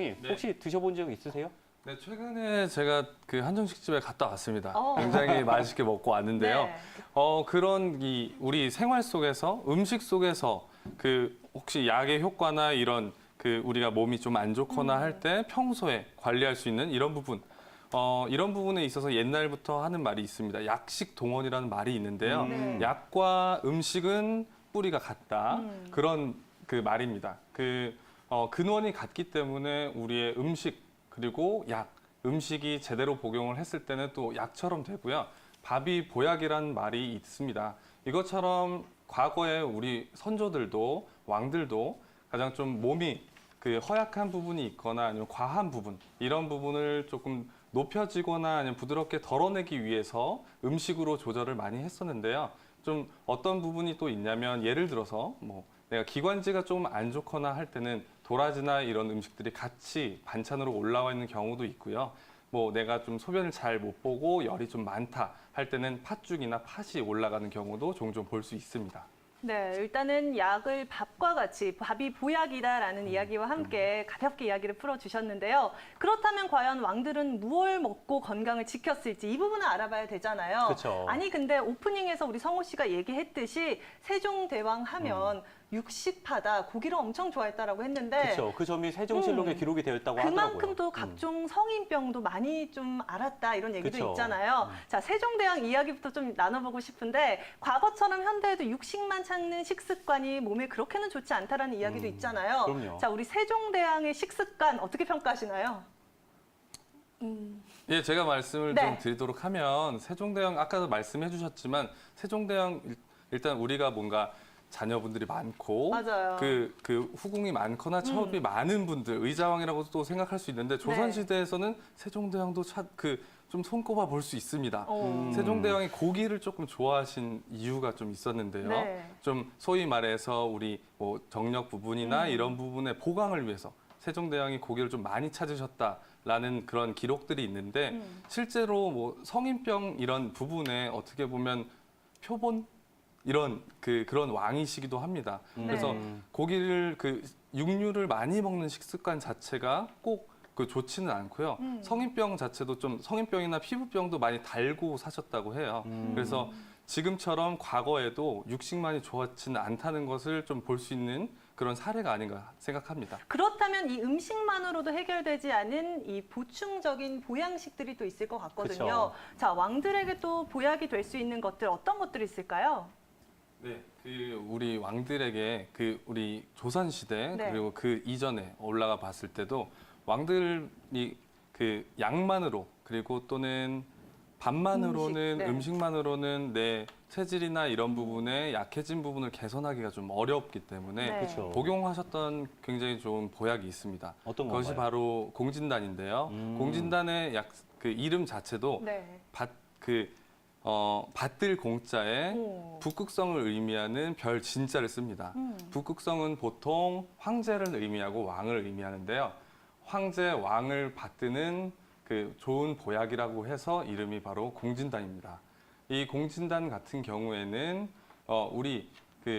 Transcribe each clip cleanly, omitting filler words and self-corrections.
원장님, 네. 혹시 드셔본 적 있으세요? 네, 최근에 제가 그 한정식집에 갔다 왔습니다. 어. 굉장히 맛있게 먹고 왔는데요. 네. 그런 우리 생활 속에서 음식 속에서 그 혹시 약의 효과나 이런 그 우리가 몸이 좀 안 좋거나 할 때 평소에 관리할 수 있는 이런 부분. 이런 부분에 있어서 옛날부터 하는 말이 있습니다. 약식 동원이라는 말이 있는데요. 네. 약과 음식은 뿌리가 같다. 그런 그 말입니다. 근원이 같기 때문에 우리의 음식 그리고 약, 음식이 제대로 복용을 했을 때는 또 약처럼 되고요. 밥이 보약이라는 말이 있습니다. 이것처럼 과거에 우리 선조들도 왕들도 가장 좀 몸이 그 허약한 부분이 있거나 아니면 과한 부분 이런 부분을 조금 높여지거나 아니면 부드럽게 덜어내기 위해서 음식으로 조절을 많이 했었는데요. 좀 어떤 부분이 또 있냐면 예를 들어서 뭐 내가 기관지가 좀 안 좋거나 할 때는 도라지나 이런 음식들이 같이 반찬으로 올라와 있는 경우도 있고요. 뭐 내가 좀 소변을 잘 못 보고 열이 좀 많다 할 때는 팥죽이나 팥이 올라가는 경우도 종종 볼 수 있습니다. 네, 일단은 약을 밥과 같이 밥이 보약이다라는 이야기와 함께 가볍게 이야기를 풀어주셨는데요. 그렇다면 과연 왕들은 무엇을 먹고 건강을 지켰을지 이 부분을 알아봐야 되잖아요. 그쵸. 아니 근데 오프닝에서 우리 성호 씨가 얘기했듯이 세종대왕 하면 육식파다, 고기를 엄청 좋아했다라고 했는데 그렇죠. 그 점이 세종실록에 기록이 되어 있다고 하더라고요. 그만큼 또 각종 성인병도 많이 좀 알았다 이런 얘기도 그쵸. 있잖아요. 자, 세종대왕 이야기부터 좀 나눠보고 싶은데 과거처럼 현대에도 육식만 찾는 식습관이 몸에 그렇게는 좋지 않다라는 이야기도 있잖아요. 그럼요. 자, 우리 세종대왕의 식습관 어떻게 평가하시나요? 예, 제가 말씀을 네. 좀 드리도록 하면 세종대왕 아까도 말씀해 주셨지만 세종대왕 일단 우리가 뭔가 자녀분들이 많고 맞아요. 그 후궁이 많거나 첩이 많은 분들 의자왕이라고 또 생각할 수 있는데 조선 시대에서는 세종대왕도 좀 손꼽아 볼 수 있습니다. 세종대왕이 고기를 조금 좋아하신 이유가 좀 있었는데요. 네. 좀 소위 말해서 우리 뭐 정력 부분이나 이런 부분의 보강을 위해서 세종대왕이 고기를 좀 많이 찾으셨다라는 그런 기록들이 있는데 실제로 뭐 성인병 이런 부분에 어떻게 보면 표본 이런 그런 왕이시기도 합니다. 그래서 고기를 육류를 많이 먹는 식습관 자체가 꼭 좋지는 않고요. 성인병 자체도 좀 성인병이나 피부병도 많이 달고 사셨다고 해요. 그래서 지금처럼 과거에도 육식만이 좋았지는 않다는 것을 좀 볼 수 있는 그런 사례가 아닌가 생각합니다. 그렇다면 이 음식만으로도 해결되지 않은 이 보충적인 보양식들이 또 있을 것 같거든요. 그쵸. 자, 왕들에게 또 보약이 될 수 있는 것들 어떤 것들이 있을까요? 네, 우리 왕들에게 우리 조선 시대 네. 그리고 그 이전에 올라가 봤을 때도 왕들이 약만으로 그리고 또는 밥만으로는 네. 음식만으로는 내 체질이나 이런 부분에 약해진 부분을 개선하기가 좀 어렵기 때문에 네. 그쵸. 복용하셨던 굉장히 좋은 보약이 있습니다. 어떤 그것이 건가요? 바로 공진단인데요. 공진단의 이름 자체도 네. 받들 공자에 오. 북극성을 의미하는 별 진자를 씁니다. 북극성은 보통 황제를 의미하고 왕을 의미하는데요. 황제, 왕을 받드는 좋은 보약이라고 해서 이름이 바로 공진단입니다. 이 공진단 같은 경우에는 우리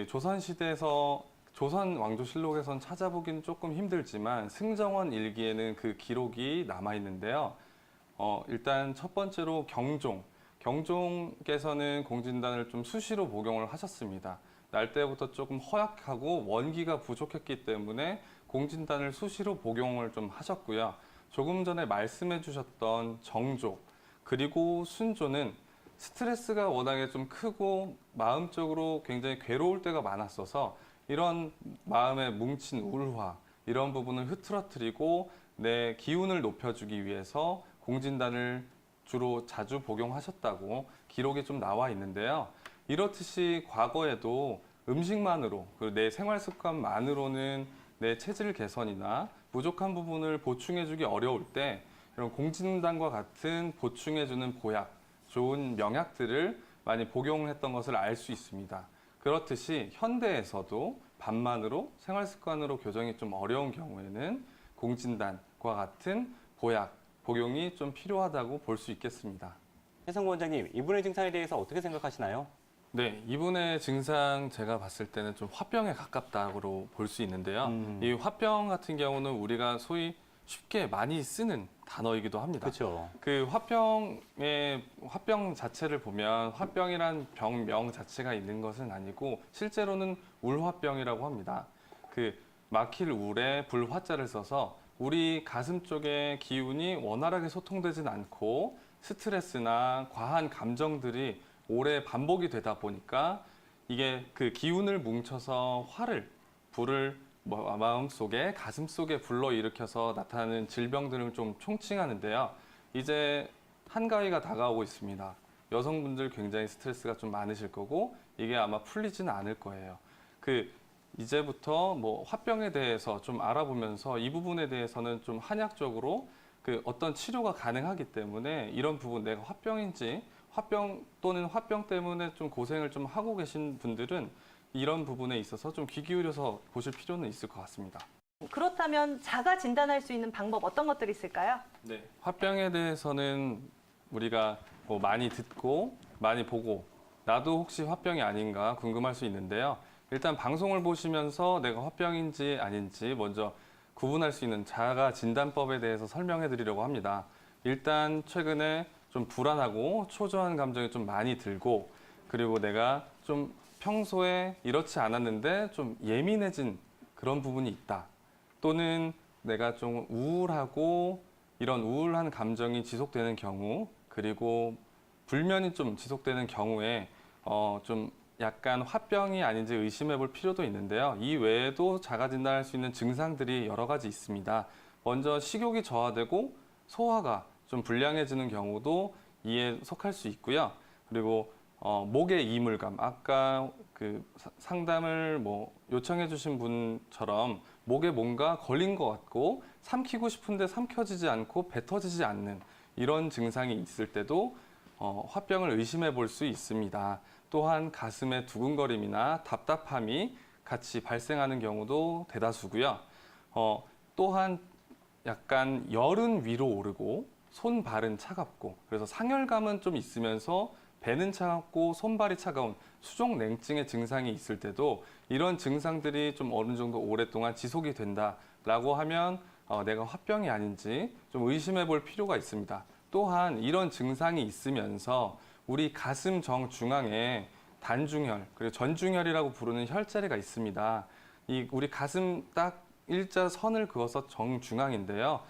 조선시대에서 조선 왕조실록에선 찾아보기는 조금 힘들지만 승정원 일기에는 그 기록이 남아 있는데요. 일단 첫 번째로 경종께서는 공진단을 좀 수시로 복용을 하셨습니다. 날 때부터 조금 허약하고 원기가 부족했기 때문에 공진단을 수시로 복용을 좀 하셨고요. 조금 전에 말씀해 주셨던 정조 그리고 순조는 스트레스가 워낙에 좀 크고 마음적으로 굉장히 괴로울 때가 많았어서 이런 마음에 뭉친 우울화 이런 부분을 흐트러뜨리고 내 기운을 높여주기 위해서 공진단을 주로 자주 복용하셨다고 기록이 좀 나와 있는데요. 이렇듯이 과거에도 음식만으로 그리고 내 생활 습관만으로는 내 체질 개선이나 부족한 부분을 보충해주기 어려울 때 이런 공진단과 같은 보충해주는 보약, 좋은 명약들을 많이 복용했던 것을 알 수 있습니다. 그렇듯이 현대에서도 밥만으로 생활 습관으로 교정이 좀 어려운 경우에는 공진단과 같은 보약, 복용이 좀 필요하다고 볼 수 있겠습니다. 해성 원장님, 이분의 증상에 대해서 어떻게 생각하시나요? 네, 이분의 증상 제가 봤을 때는 좀 화병에 가깝다고 볼 수 있는데요. 이 화병 같은 경우는 우리가 소위 쉽게 많이 쓰는 단어이기도 합니다. 그렇죠. 그 화병 자체를 보면 화병이란 병명 자체가 있는 것은 아니고 실제로는 울화병이라고 합니다. 그 막힐 울에 불화자를 써서 우리 가슴 쪽의 기운이 원활하게 소통되진 않고 스트레스나 과한 감정들이 오래 반복이 되다 보니까 이게 그 기운을 뭉쳐서 불을 마음속에 가슴 속에 불러일으켜서 나타나는 질병들을 좀 총칭하는데요. 이제 한가위가 다가오고 있습니다. 여성분들 굉장히 스트레스가 좀 많으실 거고 이게 아마 풀리지는 않을 거예요. 이제부터 화병에 대해서 좀 알아보면서 이 부분에 대해서는 좀 한약적으로 어떤 치료가 가능하기 때문에 이런 부분 내가 화병인지 화병 또는 화병 때문에 좀 고생을 좀 하고 계신 분들은 이런 부분에 있어서 좀 귀 기울여서 보실 필요는 있을 것 같습니다. 그렇다면 자가 진단할 수 있는 방법 어떤 것들이 있을까요? 네. 화병에 대해서는 우리가 많이 듣고 많이 보고 나도 혹시 화병이 아닌가 궁금할 수 있는데요. 일단 방송을 보시면서 내가 화병인지 아닌지 먼저 구분할 수 있는 자가 진단법에 대해서 설명해 드리려고 합니다. 일단 최근에 좀 불안하고 초조한 감정이 좀 많이 들고 그리고 내가 좀 평소에 이렇지 않았는데 좀 예민해진 그런 부분이 있다. 또는 내가 좀 우울하고 이런 우울한 감정이 지속되는 경우 그리고 불면이 좀 지속되는 경우에 좀 약간 화병이 아닌지 의심해 볼 필요도 있는데요. 이 외에도 자가 진단할 수 있는 증상들이 여러 가지 있습니다. 먼저 식욕이 저하되고 소화가 좀 불량해지는 경우도 이에 속할 수 있고요. 그리고 목의 이물감, 아까 상담을 요청해 주신 분처럼 목에 뭔가 걸린 것 같고 삼키고 싶은데 삼켜지지 않고 뱉어지지 않는 이런 증상이 있을 때도 화병을 의심해 볼 수 있습니다. 또한 가슴의 두근거림이나 답답함이 같이 발생하는 경우도 대다수고요. 또한 약간 열은 위로 오르고 손발은 차갑고 그래서 상열감은 좀 있으면서 배는 차갑고 손발이 차가운 수족냉증의 증상이 있을 때도 이런 증상들이 좀 어느 정도 오랫동안 지속이 된다라고 하면 내가 화병이 아닌지 좀 의심해 볼 필요가 있습니다. 또한 이런 증상이 있으면서 우리 가슴 정중앙에 단중혈 그리고 전중혈이라고 부르는 혈자리가 있습니다. 우리 가슴 딱 일자 선을 그어서 정중앙인데요.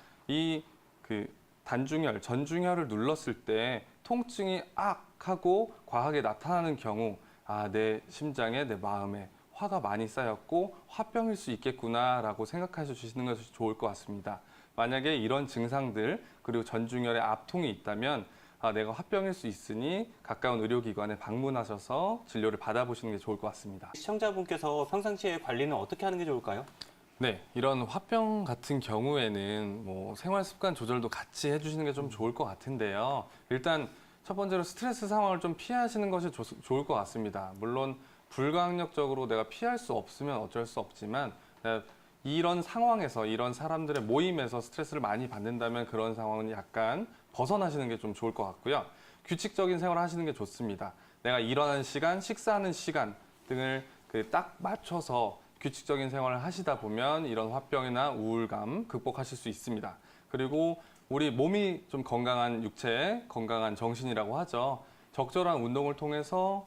단중혈, 전중혈을 눌렀을 때 통증이 악 하고 과하게 나타나는 경우 내 심장에 내 마음에 화가 많이 쌓였고 화병일 수 있겠구나라고 생각해 주시는 것이 좋을 것 같습니다. 만약에 이런 증상들 그리고 전중혈에 압통이 있다면 내가 화병일 수 있으니 가까운 의료기관에 방문하셔서 진료를 받아보시는 게 좋을 것 같습니다. 시청자분께서 평상시에 관리는 어떻게 하는 게 좋을까요? 네, 이런 화병 같은 경우에는 생활 습관 조절도 같이 해주시는 게 좀 좋을 것 같은데요. 일단 첫 번째로 스트레스 상황을 좀 피하시는 것이 좋을 것 같습니다. 물론 불가항력적으로 내가 피할 수 없으면 어쩔 수 없지만 이런 상황에서 이런 사람들의 모임에서 스트레스를 많이 받는다면 그런 상황은 약간 벗어나시는 게 좀 좋을 것 같고요. 규칙적인 생활을 하시는 게 좋습니다. 내가 일어나는 시간, 식사하는 시간 등을 딱 맞춰서 규칙적인 생활을 하시다 보면 이런 화병이나 우울감 극복하실 수 있습니다. 그리고 우리 몸이 좀 건강한 육체, 건강한 정신이라고 하죠. 적절한 운동을 통해서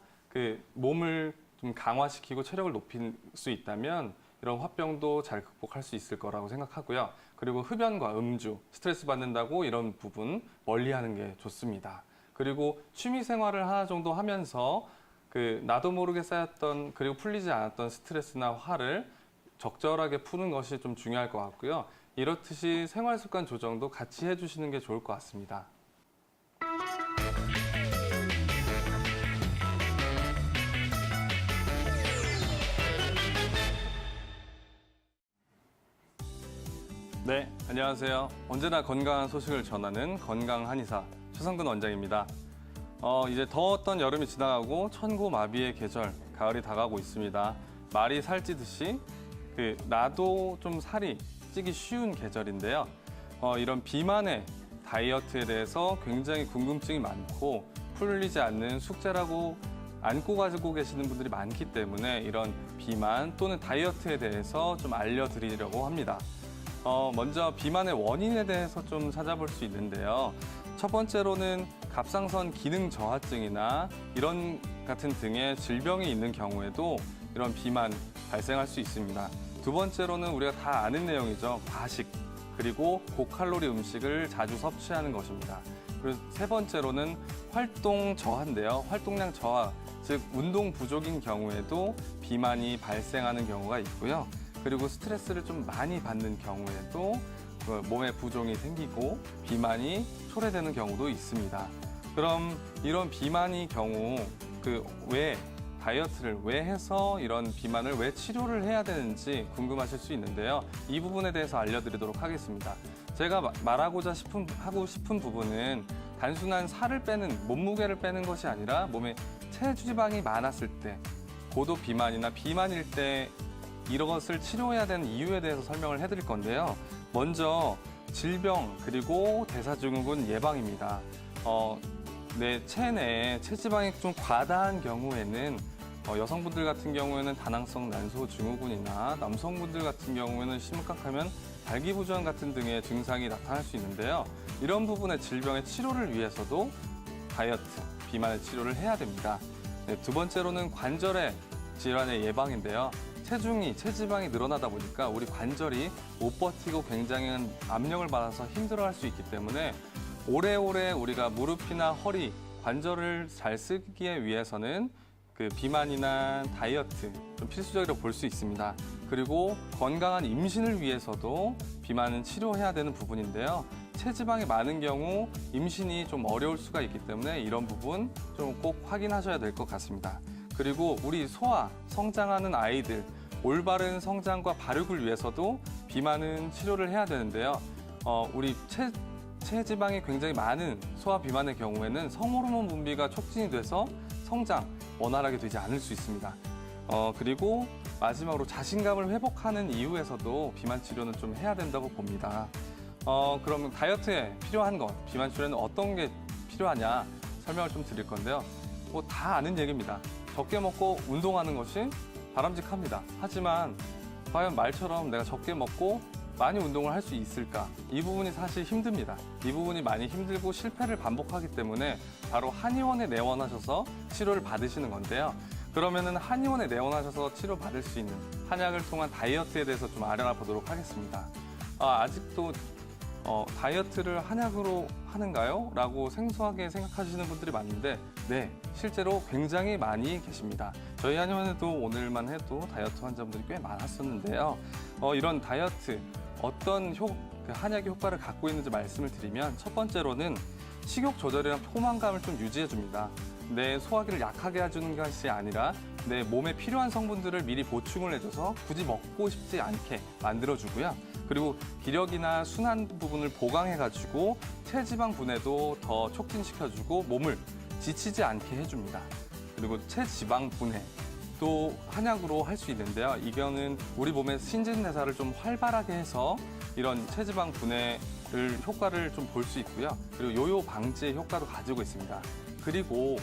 몸을 좀 강화시키고 체력을 높일 수 있다면 이런 화병도 잘 극복할 수 있을 거라고 생각하고요. 그리고 흡연과 음주, 스트레스 받는다고 이런 부분 멀리하는 게 좋습니다. 그리고 취미 생활을 하나 정도 하면서 나도 모르게 쌓였던 그리고 풀리지 않았던 스트레스나 화를 적절하게 푸는 것이 좀 중요할 것 같고요. 이렇듯이 생활 습관 조정도 같이 해주시는 게 좋을 것 같습니다. 네, 안녕하세요. 언제나 건강한 소식을 전하는 건강 한의사 최성근 원장입니다. 이제 더웠던 여름이 지나가고 천고마비의 계절, 가을이 다가오고 있습니다. 말이 살찌듯이 나도 좀 살이 찌기 쉬운 계절인데요. 이런 비만의 다이어트에 대해서 굉장히 궁금증이 많고 풀리지 않는 숙제라고 안고 가지고 계시는 분들이 많기 때문에 이런 비만 또는 다이어트에 대해서 좀 알려드리려고 합니다. 먼저 비만의 원인에 대해서 좀 찾아볼 수 있는데요. 첫 번째로는 갑상선 기능 저하증이나 이런 같은 등의 질병이 있는 경우에도 이런 비만 발생할 수 있습니다. 두 번째로는 우리가 다 아는 내용이죠. 과식, 그리고 고칼로리 음식을 자주 섭취하는 것입니다. 그리고 세 번째로는 활동 저하인데요. 활동량 저하, 즉 운동 부족인 경우에도 비만이 발생하는 경우가 있고요. 그리고 스트레스를 좀 많이 받는 경우에도 몸에 부종이 생기고 비만이 초래되는 경우도 있습니다. 그럼 이런 비만이 경우 왜 다이어트를 왜 해서 이런 비만을 왜 치료를 해야 되는지 궁금하실 수 있는데요. 이 부분에 대해서 알려드리도록 하겠습니다. 제가 말하고자 하고 싶은 부분은 단순한 살을 빼는, 몸무게를 빼는 것이 아니라 몸에 체지방이 많았을 때, 고도 비만이나 비만일 때 이것을 치료해야 되는 이유에 대해서 설명을 해드릴 건데요. 먼저 질병 그리고 대사증후군 예방입니다. 내 체내에 체지방이 좀 과다한 경우에는 여성분들 같은 경우에는 다낭성 난소 증후군이나 남성분들 같은 경우에는 심각하면 발기부전 같은 등의 증상이 나타날 수 있는데요. 이런 부분의 질병의 치료를 위해서도 다이어트, 비만의 치료를 해야 됩니다. 네, 두 번째로는 관절의 질환의 예방인데요. 체지방이 늘어나다 보니까 우리 관절이 못 버티고 굉장한 압력을 받아서 힘들어할 수 있기 때문에 오래오래 우리가 무릎이나 허리, 관절을 잘 쓰기 위해서는 비만이나 다이어트 좀 필수적이라고 볼 수 있습니다. 그리고 건강한 임신을 위해서도 비만은 치료해야 되는 부분인데요. 체지방이 많은 경우 임신이 좀 어려울 수가 있기 때문에 이런 부분 좀 꼭 확인하셔야 될 것 같습니다. 그리고 우리 소아, 성장하는 아이들, 올바른 성장과 발육을 위해서도 비만은 치료를 해야 되는데요. 우리 체지방이 굉장히 많은 소아 비만의 경우에는 성호르몬 분비가 촉진이 돼서 성장 원활하게 되지 않을 수 있습니다. 그리고 마지막으로 자신감을 회복하는 이유에서도 비만 치료는 좀 해야 된다고 봅니다. 그러면 다이어트에 필요한 것, 비만 치료에는 어떤 게 필요하냐 설명을 좀 드릴 건데요. 뭐 다 아는 얘기입니다. 적게 먹고 운동하는 것이 바람직합니다. 하지만 과연 말처럼 내가 적게 먹고 많이 운동을 할 수 있을까? 이 부분이 사실 힘듭니다. 이 부분이 많이 힘들고 실패를 반복하기 때문에 바로 한의원에 내원하셔서 치료를 받으시는 건데요. 그러면은 한의원에 내원하셔서 치료받을 수 있는 한약을 통한 다이어트에 대해서 좀 알아보도록 하겠습니다. 아직도 다이어트를 한약으로 하는가요? 라고 생소하게 생각하시는 분들이 많은데 네, 실제로 굉장히 많이 계십니다. 저희 한의원에도 오늘만 해도 다이어트 환자분들이 꽤 많았었는데요. 이런 다이어트 어떤 한약의 효과를 갖고 있는지 말씀을 드리면 첫 번째로는 식욕 조절이랑 포만감을 좀 유지해 줍니다. 내 소화기를 약하게 해주는 것이 아니라 내 몸에 필요한 성분들을 미리 보충을 해줘서 굳이 먹고 싶지 않게 만들어주고요. 그리고 기력이나 순환 부분을 보강해가지고 체지방 분해도 더 촉진시켜주고 몸을 지치지 않게 해줍니다. 그리고 체지방 분해 또 한약으로 할 수 있는데요. 이거는 우리 몸의 신진대사를 좀 활발하게 해서 이런 체지방 분해를 효과를 좀 볼 수 있고요. 그리고 요요 방지의 효과도 가지고 있습니다. 그리고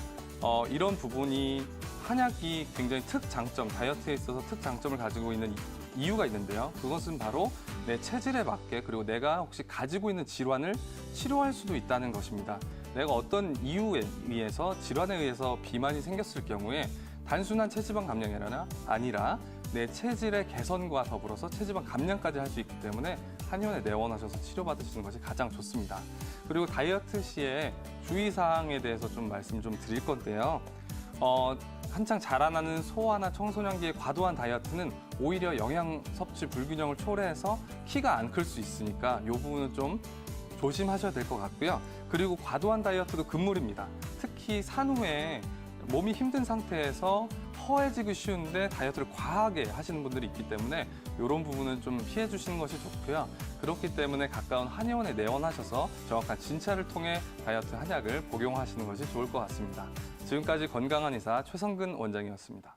이런 부분이 한약이 굉장히 특장점, 다이어트에 있어서 특장점을 가지고 있는 이유가 있는데요. 그것은 바로 내 체질에 맞게 그리고 내가 혹시 가지고 있는 질환을 치료할 수도 있다는 것입니다. 내가 어떤 이유에 의해서 질환에 의해서 비만이 생겼을 경우에 단순한 체지방 감량이 아니라 내 체질의 개선과 더불어서 체지방 감량까지 할 수 있기 때문에 한의원에 내원하셔서 치료받으시는 것이 가장 좋습니다. 그리고 다이어트 시에 주의사항에 대해서 좀 말씀 좀 드릴 건데요. 한창 자라나는 소아나 청소년기의 과도한 다이어트는 오히려 영양 섭취 불균형을 초래해서 키가 안 클 수 있으니까 이 부분은 좀 조심하셔야 될 것 같고요. 그리고 과도한 다이어트도 금물입니다. 특히 산후에 몸이 힘든 상태에서 허해지기 쉬운데 다이어트를 과하게 하시는 분들이 있기 때문에 이런 부분은 좀 피해 주시는 것이 좋고요. 그렇기 때문에 가까운 한의원에 내원하셔서 정확한 진찰을 통해 다이어트 한약을 복용하시는 것이 좋을 것 같습니다. 지금까지 건강한 의사 최성근 원장이었습니다.